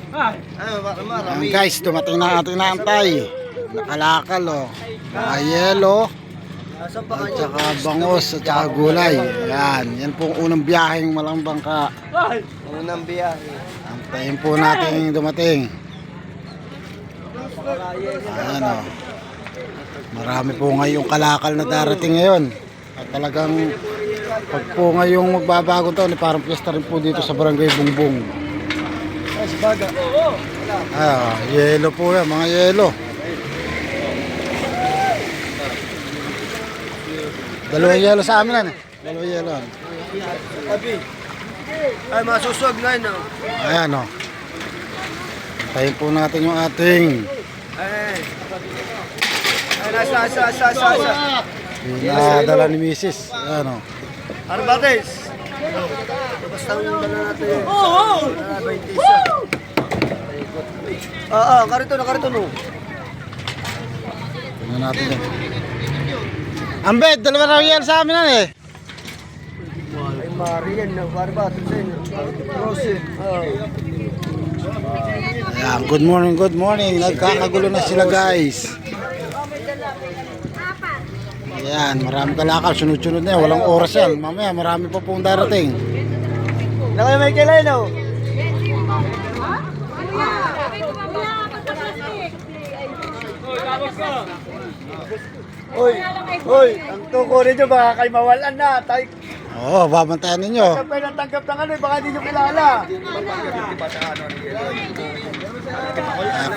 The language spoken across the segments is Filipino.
Ayan guys, dumating na ating naantay. Nakalakal oh. Yelo. At saka bangos at saka gulay. Ayan, yan pong unang biyaheng Malang Bangka. Unang biyahe. Antayin po natin dumating. Ayan oh. Marami po ngayong kalakal na darating ngayon. At talagang pag po ngayong magbabagong taon, parang piyesta rin po dito sa Barangay Bungbong. Yelo po yan, mga yelo. Dalawang yelo sa amin yan. Dalawang yelo. Ay, masusog na yun. Ayan o. Antayin po natin yung ating pinadala ni Mrs. Ayan o. Arbates. Basta ang dala natin. Karito no. Tingnan natin yan. Ambed, dalawang raw yelo sa amin yan eh. Ay, Marian ng Arbates. Rose. Ayan, good morning. Nagkakagulo na sila guys. Ayan, marami kalakal. Sunod-sunod na yan. Walang oras yan. Mamaya marami pa pong darating. Nakaya may kilay no? Hoy, ang tukurin nyo baka kayo mawalan na. Oo, babantayan ninyo. Kapag natanggap ng ano, baka hindi nyo kilala.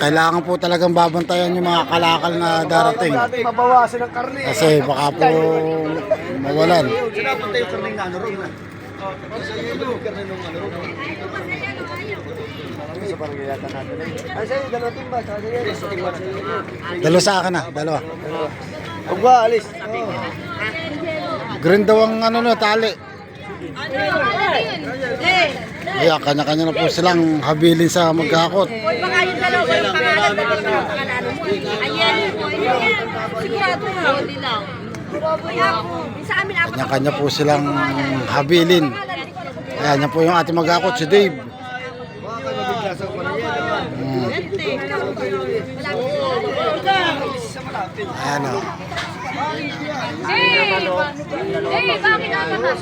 Kailangan po talagang babantayan yung mga kalakal na darating. Mabawasan ng karne. Kasi baka po mawalan. Sinapunta yung karne nga, ano rin. Sa parangayatan natin. Ay, sa'yo, dalawa timba. Dalawa sa akin na, dalawa. Huwag ba, alis. Green daw ang ano na, tali. Ayan, kanya-kanya na po silang habilin sa magkakot. Baka yung dalawa yung pangalan na pangalan mo. Ayan, sigurado yun lang. Sa amin apat. Kanya-kanya po silang habilin. Ayan, yan po yung ating magkakot, si Dave. Ayan o. Hey, bakit naman?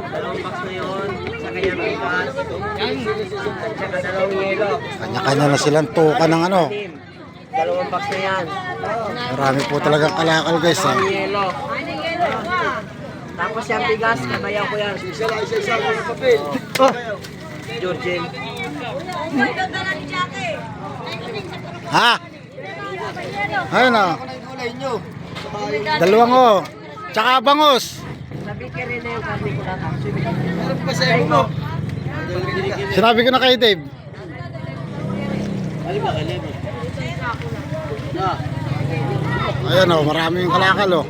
Dalawang box na yun. Sa kanya bigas. Tsaka dalawang yelo. Kanya-kanya na silang tuka ng ano. Dalawang box na yan. Marami po talagang kalakal guys. Yelo. Tapos yung bigas, kabayan ko yan. Isa-isa ko ng papel. Georgian. Ha? Ayun o. Dalawang o. Tsaka bangos. Sabi ka rin na yung karne ko lang. Sinabi ko na kay Dave. Ayan o, maraming kalakal o.